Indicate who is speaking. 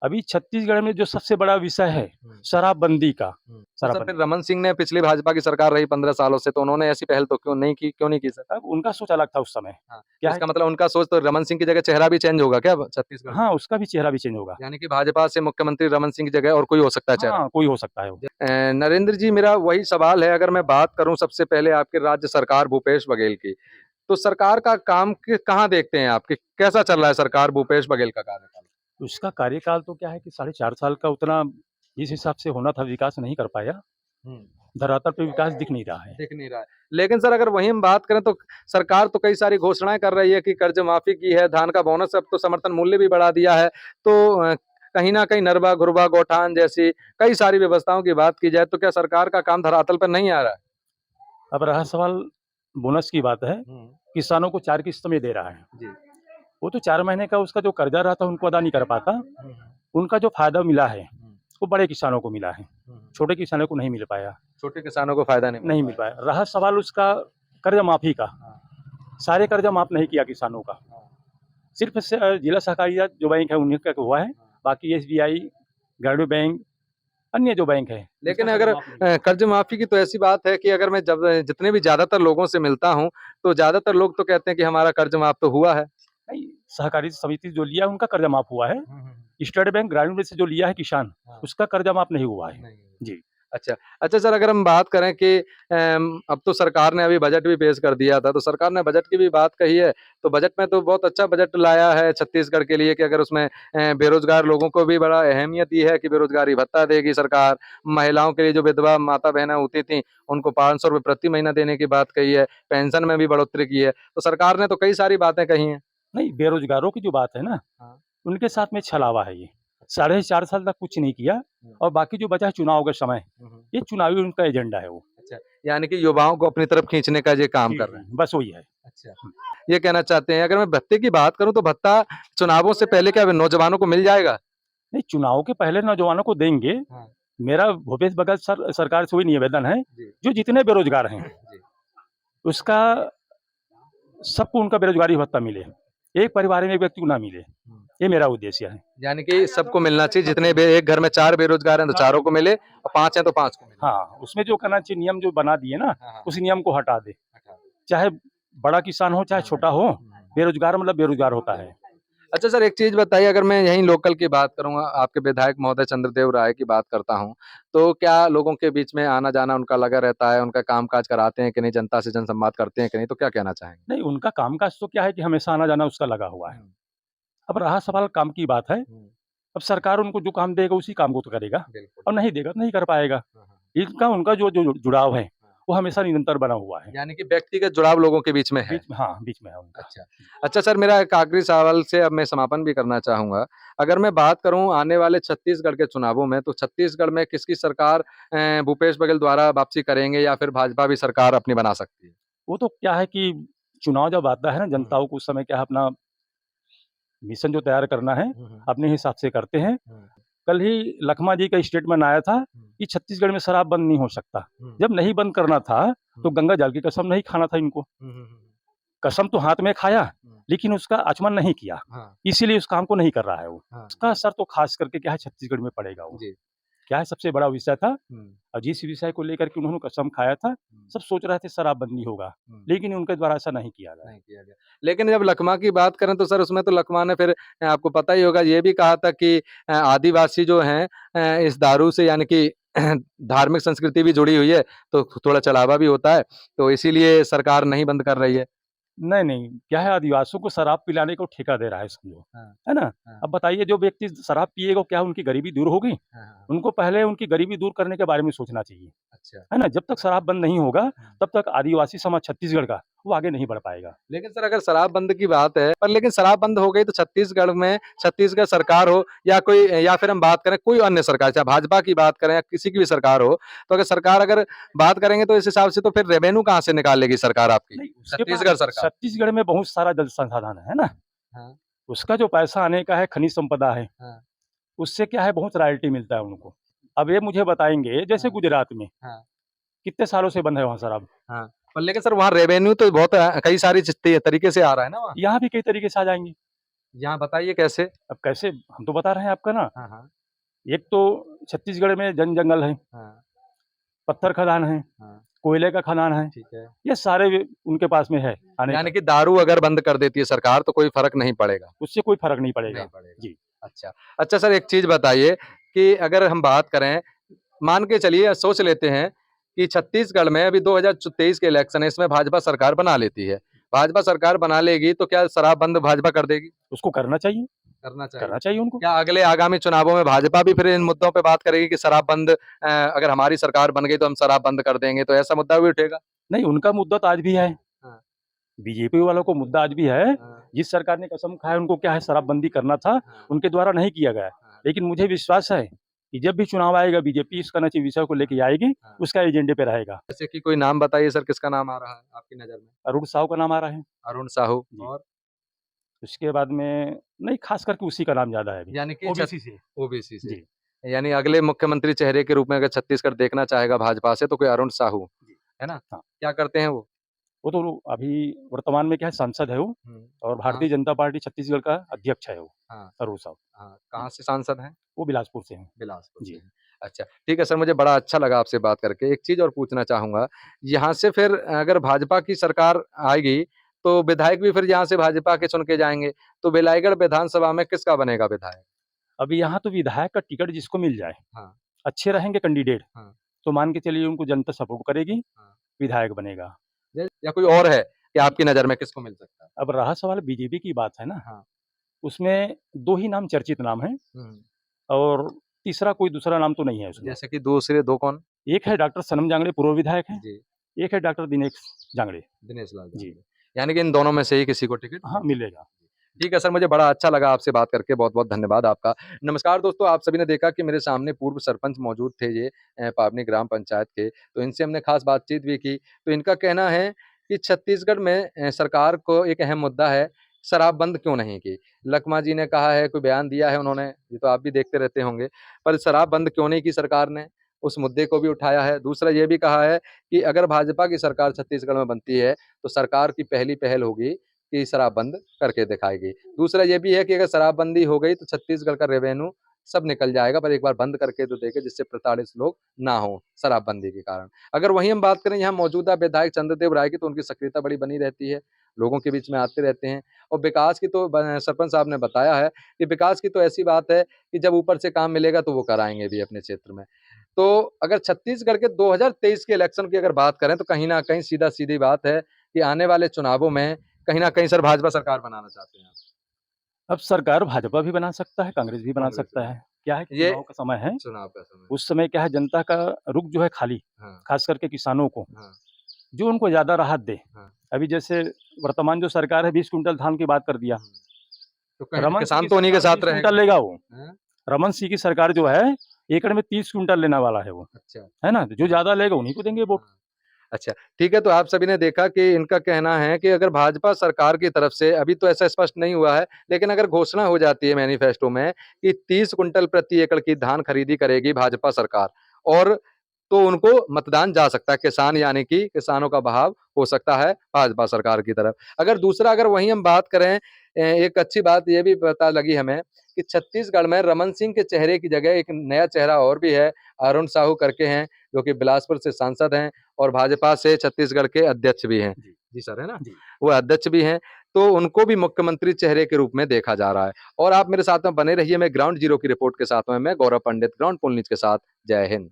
Speaker 1: अभी छत्तीसगढ़ में जो सबसे बड़ा विषय है शराबबंदी का।
Speaker 2: तो सर
Speaker 1: शराबबंदी
Speaker 2: फिर रमन सिंह ने पिछली भाजपा की सरकार रही 15 सालों से, तो उन्होंने ऐसी पहल तो क्यों नहीं की सर?
Speaker 1: अब उनका सोच अलग था उस समय।
Speaker 2: हाँ, तो
Speaker 1: क्या है
Speaker 2: इसका मतलब उनका सोच तो रमन सिंह की जगह चेहरा भी चेंज होगा क्या छत्तीसगढ़ में?
Speaker 1: हाँ, उसका भी चेहरा भी चेंज होगा।
Speaker 2: यानी कि भाजपा से मुख्यमंत्री रमन सिंह की जगह और कोई हो सकता है चेहरा?
Speaker 1: हाँ, कोई हो सकता है वो।
Speaker 2: नरेंद्र जी, मेरा वही सवाल है, अगर मैं बात करूँ सबसे पहले आपके राज्य सरकार भूपेश बघेल की, तो सरकार का काम कहाँ देखते हैं आप कि कैसा चल रहा है सरकार भूपेश बघेल का कार्यकाल?
Speaker 1: उसका कार्यकाल तो क्या है कि 4.5 साल का उतना जिस हिसाब से होना था विकास नहीं कर पाया।
Speaker 2: हम्म,
Speaker 1: धरातल पे विकास दिख नहीं रहा है।
Speaker 2: दिख नहीं रहा है। लेकिन सर अगर वहीं हम बात करें तो सरकार तो कई सारी घोषणाएं कर रही है कि कर्ज माफी की है, धान का बोनस, अब तो समर्थन मूल्य भी बढ़ा दिया है। तो कहीं ना कहीं नरवा घुरवा गौठान जैसी कई सारी व्यवस्थाओं की बात की जाए तो क्या सरकार का काम धरातल पर नहीं आ रहा है?
Speaker 1: अब रहा सवाल बोनस की बात है,
Speaker 2: हम्म,
Speaker 1: किसानों को 4 किस्त में दे रहा है।
Speaker 2: जी।
Speaker 1: वो तो 4 महीने का उसका जो कर्जा रहा था उनको अदा नहीं कर पाता।
Speaker 2: हम्म,
Speaker 1: उनका जो फ़ायदा मिला है,
Speaker 2: हम्म,
Speaker 1: वो बड़े किसानों को मिला है,
Speaker 2: हम्म।
Speaker 1: छोटे किसानों को नहीं मिल पाया।
Speaker 2: छोटे किसानों को फायदा नहीं मिल
Speaker 1: नहीं मिल
Speaker 2: पाया।
Speaker 1: पाया। रहा सवाल उसका कर्जा माफ़ी का,
Speaker 2: हाँ,
Speaker 1: सारे कर्जा माफ़ नहीं किया किसानों का।
Speaker 2: हाँ,
Speaker 1: सिर्फ़ जिला सहकारिता जो बैंक है उन्हीं का हुआ है,
Speaker 2: हाँ।
Speaker 1: बाकी एसबीआई, ग्रामीण बैंक, अन्य जो बैंक है, उसका
Speaker 2: लेकिन
Speaker 1: कर्जा
Speaker 2: अगर
Speaker 1: माफ़ नहीं हुआ।
Speaker 2: कर्ज माफी की तो ऐसी बात है कि अगर मैं जब जितने भी ज्यादातर लोगों से मिलता हूँ, तो ज्यादातर लोग तो कहते हैं कि हमारा कर्ज माफ तो हुआ है।
Speaker 1: नहीं, सहकारी समिति जो लिया है उनका कर्जा माफ़ हुआ है।
Speaker 2: हम्म,
Speaker 1: स्टेट बैंक, ग्रामीण बैंक से जो लिया है किसान,
Speaker 2: हाँ।
Speaker 1: उसका कर्जा माफ़ नहीं हुआ है।
Speaker 2: नहीं।
Speaker 1: जी।
Speaker 2: अच्छा, अच्छा सर, अगर हम बात करें कि अब तो सरकार ने अभी बजट भी पेश कर दिया था, तो सरकार ने बजट की भी बात कही है, तो बजट में तो बहुत अच्छा बजट लाया है छत्तीसगढ़ के लिए कि अगर उसमें बेरोज़गार लोगों को भी बड़ा अहमियत दी है कि बेरोज़गारी भत्ता देगी सरकार, महिलाओं के लिए जो विधवा माता-बहनें होती थीं, उनको ₹500 प्रति महीना देने की बात कही है, पेंशन में भी बढ़ोतरी की है, तो सरकार ने तो कई सारी बातें कही हैं।
Speaker 1: नहीं, बेरोज़गारों की जो बात है ना,
Speaker 2: हाँ।
Speaker 1: उनके साथ में छलावा है ये। साढ़े 4 साल तक कुछ नहीं किया
Speaker 2: हुँ,
Speaker 1: और बाकी जो बचा है चुनाव का समय,
Speaker 2: हुँ, हुँ।
Speaker 1: ये चुनावी उनका एजेंडा है वो।
Speaker 2: अच्छा, यानी कि युवाओं को अपनी तरफ खींचने का ये काम
Speaker 1: जी,
Speaker 2: कर रहे
Speaker 1: जी,
Speaker 2: हैं।
Speaker 1: बस वही है।
Speaker 2: अच्छा।
Speaker 1: हुँ।
Speaker 2: ये कहना चाहते हैं, अगर मैं भत्ते की बात करूँ तो भत्ता चुनावों से पहले क्या नौजवानों को मिल जाएगा?
Speaker 1: नहीं, चुनाव के पहले नौजवानों को देंगे।
Speaker 2: हाँ।
Speaker 1: मेरा भूपेश बघेल सरकार से वही निवेदन है,
Speaker 2: जी,
Speaker 1: जो जितने बेरोज़गार हैं,
Speaker 2: जी।
Speaker 1: उसका सबको उनका बेरोज़गारी भत्ता मिले। एक परिवार में एक व्यक्ति को ना मिले,
Speaker 2: हुँ।
Speaker 1: ये मेरा उद्देश्य है।
Speaker 2: यानी कि सबको मिलना चाहिए, जितने भी एक घर में 4 बेरोज़गार हैं तो चारों को मिले और 5 हैं तो 5 को मिले।
Speaker 1: हाँ, उसमें जो करना चाहिए नियम जो बना दिए ना,
Speaker 2: हाँ, हाँ,
Speaker 1: उस
Speaker 2: हाँ।
Speaker 1: नियम को हटा दें।
Speaker 2: हटा दो।
Speaker 1: चाहे बड़ा किसान हो, चाहे छोटा हो, बेरोज़गार मतलब बेरोज़गार होता है।
Speaker 2: अच्छा सर, एक चीज़ बताइए, अगर मैं यहीं लोकल की बात करूँगा, आपके विधायक महोदय चंद्रदेव राय की बात करता हूँ, तो क्या लोगों के बीच में आना-जाना उनका लगा रहता है? उनका काम-काज कराते हैं कि नहीं? जनता से जनसंवाद करते हैं कि नहीं? तो क्या कहना चाहेंगे?
Speaker 1: नहीं, उनका कामकाज तो क्या है कि हमेशा आना-जाना उसका लगा हुआ है।
Speaker 2: हुँ,
Speaker 1: अब रहा सवाल काम की बात है,
Speaker 2: हुँ।
Speaker 1: अब सरकार उनको जो काम देगा उसी काम को तो करेगा
Speaker 2: बिल्कुल।
Speaker 1: और नहीं देगा तो नहीं कर पाएगा।
Speaker 2: हाँ, हाँ,
Speaker 1: इनका उनका जो जो जुड़ाव है,
Speaker 2: हाँ।
Speaker 1: वो हमेशा निरंतर बना हुआ है।
Speaker 2: यानी कि व्यक्तिगत जुड़ाव लोगों के बीच में है।
Speaker 1: बीच में हाँ, बीच में है उनका।
Speaker 2: अच्छा। अच्छा सर, मेरा एक आखिरी सवाल से अब मैं समापन भी करना चाहूँगा। अगर मैं बात करूँ आने वाले छत्तीसगढ़ के चुनावों में, तो छत्तीसगढ़ में किसकी सरकार भूपेश बघेल द्वारा वापसी करेंगे या फिर भाजपा भी सरकार अपनी बना सकती है?
Speaker 1: वो तो क्या है कि चुनाव जब आता है ना,
Speaker 2: हुँ,
Speaker 1: जनताओं को उस समय क्या है अपना मिशन जो तैयार करना है,
Speaker 2: हुँ, हुँ,
Speaker 1: अपने हिसाब से करते हैं।
Speaker 2: हुँ,
Speaker 1: कल ही लखमा जी का स्टेटमेंट आया था
Speaker 2: हुँ,
Speaker 1: कि छत्तीसगढ़ में शराब बंद नहीं हो सकता।
Speaker 2: हुँ,
Speaker 1: जब नहीं बंद करना था, तो
Speaker 2: हुँ,
Speaker 1: गंगा जल की कसम नहीं खाना था इनको।
Speaker 2: हुँ, हुँ, हुँ,
Speaker 1: कसम तो हाथ में खाया,
Speaker 2: हुँ।
Speaker 1: लेकिन उसका आचमन नहीं किया।
Speaker 2: हाँ,
Speaker 1: इसीलिए उस काम को नहीं कर रहा है वो।
Speaker 2: हाँ।
Speaker 1: उसका असर तो ख़ास करके क्या है छत्तीसगढ़ में पड़ेगा वो।
Speaker 2: जी।
Speaker 1: क्या है सबसे बड़ा विषय था
Speaker 2: हुँ,
Speaker 1: और जिस विषय को लेकर के उन्होंने कसम खाया था,
Speaker 2: हुँ,
Speaker 1: सब सोच रहे थे शराबबंदी होगा,
Speaker 2: हुँ।
Speaker 1: लेकिन उनके द्वारा ऐसा नहीं किया गया।
Speaker 2: नहीं किया गया। लेकिन जब लखमा की बात करें तो सर उसमें तो लखमा ने फिर आपको पता ही होगा ये भी कहा था कि आदिवासी जो हैं इस दारू से यानी कि धार्मिक संस्कृति भी जुड़ी हुई है, तो थोड़ा चढ़ावा भी होता है, तो इसीलिए सरकार नहीं बंद कर रही है।
Speaker 1: नहीं, नहीं, क्या है आदिवासियों को शराब पिलाने को ठेका दे रहा है समझो,
Speaker 2: हाँ,
Speaker 1: है ना?
Speaker 2: हाँ,
Speaker 1: अब बताइए जो व्यक्ति शराब पिएगा क्या उनकी गरीबी दूर होगी?
Speaker 2: हाँ, हाँ।
Speaker 1: उनको पहले उनकी गरीबी दूर करने के बारे में सोचना चाहिए,
Speaker 2: अच्छा।
Speaker 1: है ना? जब तक शराब बंद नहीं होगा,
Speaker 2: हुँ।
Speaker 1: तब तक आदिवासी समाज छत्तीसगढ़ का, वो आगे नहीं बढ़ पाएगा।
Speaker 2: लेकिन सर अगर शराब बंद की बात है, पर लेकिन शराब बंद हो गई तो छत्तीसगढ़ में छत्तीसगढ़ सरकार हो या कोई या फिर हम बात करें कोई अन्य सरकार, चाहे भाजपा की बात करें या किसी की भी सरकार हो, तो अगर सरकार अगर बात करेंगे तो इस हिसाब से तो फिर रेवेन्यू कहाँ से निकालेगी सरकार आपकी?
Speaker 1: नहीं, उसके पास
Speaker 2: छत्तीसगढ़ सरकार।
Speaker 1: छत्तीसगढ़ में बहुत सारा जल संसाधन है ना?
Speaker 2: हाँ,
Speaker 1: उसका जो पैसा आने का है, खनिज संपदा है,
Speaker 2: हाँ,
Speaker 1: उससे क्या है बहुत रॉयल्टी मिलता है उनको। अब ये मुझे बताएँगे जैसे
Speaker 2: हाँ,
Speaker 1: गुजरात में
Speaker 2: हाँ,
Speaker 1: कितने सालों से बंद है वहाँ शराब?
Speaker 2: हाँ। पर लेकिन सर वहाँ रेवेन्यू तो बहुत कई सारी तरीके से आ रहा है ना वहाँ?
Speaker 1: यहाँ भी कई तरीके से आ जाएँगी।
Speaker 2: यहाँ बताइए कैसे?
Speaker 1: अब कैसे हम तो बता रहे हैं आपका ना,
Speaker 2: हाँ, हाँ,
Speaker 1: एक तो छत्तीसगढ़ में जंगल है,
Speaker 2: हाँ,
Speaker 1: पत्थर खदान है,
Speaker 2: हाँ,
Speaker 1: कोयले का खदान है,
Speaker 2: ठीक है।
Speaker 1: ये सारे उनके पास में है आने
Speaker 2: यानी
Speaker 1: का,
Speaker 2: कि दारू अगर बंद कर देती है सरकार तो कोई फ़र्क नहीं पड़ेगा?
Speaker 1: उससे कोई फर्क नहीं
Speaker 2: नहीं
Speaker 1: पड़ेगा।
Speaker 2: पड़ेगा।
Speaker 1: जी।
Speaker 2: अच्छा। अच्छा सर एक चीज़ बताइए कि अगर हम बात करें, मान के चलिए सोच लेते हैं कि छत्तीसगढ़ में अभी 2023 के इलेक्शन है, इसमें भाजपा सरकार बना लेती है। भाजपा सरकार बना लेगी तो क्या शराब बंद भाजपा कर देगी?
Speaker 1: उसको
Speaker 2: करना चाहिए।
Speaker 1: करना चाहिए उनको।
Speaker 2: क्या अगले आगामी चुनावों में भाजपा भी फिर इन मुद्दों पे बात करेगी कि शराब बंद अगर हमारी सरकार बन गई तो हम शराब बंद कर देंगे, तो ऐसा मुद्दा भी उठेगा?
Speaker 1: नहीं, उनका मुद्दा तो आज भी है,
Speaker 2: हाँ,
Speaker 1: बीजेपी वालों को मुद्दा आज भी है।
Speaker 2: हाँ,
Speaker 1: जिस सरकार ने कसम खाया उनको क्या है शराबबंदी करना था,
Speaker 2: हाँ,
Speaker 1: उनके द्वारा नहीं किया गया।
Speaker 2: हाँ,
Speaker 1: लेकिन मुझे विश्वास है कि जब भी चुनाव आएगा बीजेपी इस कनची विषय को लेके आएगी,
Speaker 2: हाँ।
Speaker 1: उसका एजेंडे पे रहेगा।
Speaker 2: जैसे कि कोई नाम बताइए सर किसका नाम आ रहा है आपकी नज़र में?
Speaker 1: अरुण साहू का नाम आ रहा है।
Speaker 2: अरुण साहू
Speaker 1: जी।
Speaker 2: और
Speaker 1: उसके बाद में नहीं, खास करके उसी का नाम ज़्यादा है अभी,
Speaker 2: यानी कि
Speaker 1: ओबीसी से।
Speaker 2: ओबीसी से।
Speaker 1: जी,
Speaker 2: यानी अगले मुख्यमंत्री चेहरे के रूप में अगर छत्तीसगढ़ देखना चाहेगा भाजपा से तो कोई अरुण साहू,
Speaker 1: जी।
Speaker 2: है ना?
Speaker 1: हाँ,
Speaker 2: क्या करते हैं वो?
Speaker 1: वो तो अभी वर्तमान में क्या है सांसद है वो,
Speaker 2: हुँ।
Speaker 1: और
Speaker 2: कहाँ
Speaker 1: भारतीय जनता पार्टी छत्तीसगढ़ का अध्यक्ष है वो,
Speaker 2: हाँ,
Speaker 1: अरुण साहू।
Speaker 2: हाँ,
Speaker 1: जी,
Speaker 2: कहाँ से सांसद हैं?
Speaker 1: वो बिलासपुर से हैं।
Speaker 2: बिलासपुर से
Speaker 1: जी।
Speaker 2: हैं। अच्छा, ठीक है सर मुझे बड़ा अच्छा लगा आपसे बात करके। एक चीज़ और पूछना चाहूँगा, यहाँ से फिर अगर भाजपा की सरकार आएगी, तो विधायक भी फिर यहाँ से भाजपा के चुन के जाएँगे, तो बेलाईगढ़ विधानसभा में किसका बनेगा विधायक?
Speaker 1: अभी यहाँ तो विधायक का टिकट जिसको मिल जाए,
Speaker 2: हाँ,
Speaker 1: अच्छे रहेंगे कैंडिडेट,
Speaker 2: हाँ,
Speaker 1: तो मान के चलिए उनको जनता सपोर्ट करेगी,
Speaker 2: हाँ।
Speaker 1: विधायक बनेगा।
Speaker 2: या कोई और है कि आपकी नज़र में किसको मिल सकता है?
Speaker 1: अब रहा सवाल बीजेपी की बात है ना,
Speaker 2: हाँ।
Speaker 1: उसमें 2 ही नाम चर्चित नाम हैं,
Speaker 2: हुँ।
Speaker 1: और तीसरा कोई दूसरा नाम तो नहीं है उसमें।
Speaker 2: जैसे कि दूसरे 2 कौन?
Speaker 1: एक है डॉक्टर सनम जांगड़े पूर्व विधायक हैं,
Speaker 2: जी,
Speaker 1: एक है डॉक्टर दिनेश जांगड़े।
Speaker 2: दिनेश लाल
Speaker 1: जी,
Speaker 2: जांगड़े। यानी कि इन दोनों में से ही किसी को टिकट
Speaker 1: हाँ,
Speaker 2: मिल
Speaker 1: मिलेगा।
Speaker 2: ठीक है सर, मुझे बड़ा अच्छा लगा आपसे बात करके, बहुत-बहुत धन्यवाद आपका। नमस्कार दोस्तों, आप सभी ने देखा कि मेरे सामने पूर्व सरपंच मौजूद थे ये पावनी ग्राम पंचायत के, तो इनसे हमने खास बातचीत भी की। तो इनका कहना है कि छत्तीसगढ़ में सरकार को एक अहम मुद्दा है, शराब बंद क्यों नहीं की? लखमा जी ने कहा है, कोई बयान दिया है उन्होंने, ये तो आप भी देखते रहते होंगे, पर शराब बंद क्यों नहीं की सरकार ने? उस मुद्दे को भी उठाया है। दूसरा ये भी कहा है कि अगर भाजपा की सरकार छत्तीसगढ़ में बनती है, तो सरकार की पहली पहल होगी कि शराब बंद करके दिखाएगी। दूसरा ये भी है कि अगर शराबबंदी हो गई तो छत्तीसगढ़ का रेवेन्यू सब निकल जाएगा, पर एक बार बंद करके तो देखें जिससे प्रताड़ित लोग ना हों शराबबंदी के कारण। अगर वहीं हम बात करें यहाँ मौजूदा विधायक चंद्रदेव राय की तो उनकी सक्रियता बड़ी बनी रहती है, लोगों के बीच में आते रहते हैं और विकास की तो सरपंच साहब ने बताया है कि विकास की तो ऐसी बात है कि जब ऊपर से काम मिलेगा तो वो कराएँगे भी अपने क्षेत्र में। तो अगर छत्तीसगढ़ के 2023 के इलेक्शन की अगर बात करें तो कहीं न कहीं सीधा-सीधी बात है कि आने वाले चुनावों में कहीं न कहीं सर भाजपा सरकार बनाना चाहते हैं आप।
Speaker 1: अब सरकार भाजपा भी बना सकता है, कांग्रेस भी बना
Speaker 2: कांग्रेस
Speaker 1: सकता
Speaker 2: भी।
Speaker 1: है। क्या है कि
Speaker 2: ये
Speaker 1: चुनाव का समय है,
Speaker 2: चुनाव का समय।
Speaker 1: उस समय क्या है जनता का रुख जो है खाली,
Speaker 2: हाँ,
Speaker 1: खास करके किसानों को,
Speaker 2: हाँ,
Speaker 1: जो उनको ज़्यादा राहत दे।
Speaker 2: हाँ।
Speaker 1: अभी जैसे वर्तमान जो सरकार है 20 कुंटल धान की बात कर दिया,
Speaker 2: हुँ। तो कहीं
Speaker 1: रमन सिंह
Speaker 2: किसान
Speaker 1: की
Speaker 2: तो उन्हीं के
Speaker 1: सरकार
Speaker 2: साथ
Speaker 1: 20 कुंटल
Speaker 2: रहेगा।
Speaker 1: लेगा वो।
Speaker 2: हैं?
Speaker 1: रमन सिंह की सरकार जो है, एकड़ में 30 कुंटल लेने वाला है वो,
Speaker 2: अच्छा।
Speaker 1: है ना? जो ज़्यादा लेगा उन्हीं को देंगे वोट।
Speaker 2: हाँ। अच्छा, ठीक है तो आप सभी ने देखा कि इनका कहना है कि अगर भाजपा सरकार की तरफ से अभी तो ऐसा स्पष्ट नहीं हुआ है, लेकिन अगर घोषणा हो जाती है मैनिफेस्टो में कि 30 कुंटल प्रति एकड़ की धान खरीदी करेगी भाजपा सरकार और तो उनको मतदान जा सकता है, किसान यानी कि किसानों का बहाव हो सकता है भाजपा सरकार की तरफ। अगर दूसरा अगर वहीं हम बात करें एक अच्छी बात ये भी पता लगी हमें कि छत्तीसगढ़ में रमन सिंह के चेहरे की जगह एक नया चेहरा और भी है, अरुण साहू करके हैं, जो कि बिलासपुर से सांसद हैं और भाजपा से छत्तीसगढ़ के अध्यक्ष भी हैं।
Speaker 1: जी,
Speaker 2: जी सर, है ना?
Speaker 1: जी।
Speaker 2: वो अध्यक्ष भी हैं, तो उनको भी मुख्यमंत्री चेहरे के रूप में देखा जा रहा है। और आप मेरे साथ में बने रहिए, मैं ग्राउंड ज़ीरो की रिपोर्ट के साथ में मैं गौरव पंडित, ग्राउंड पुल न्यूज़ के साथ। जय हिंद।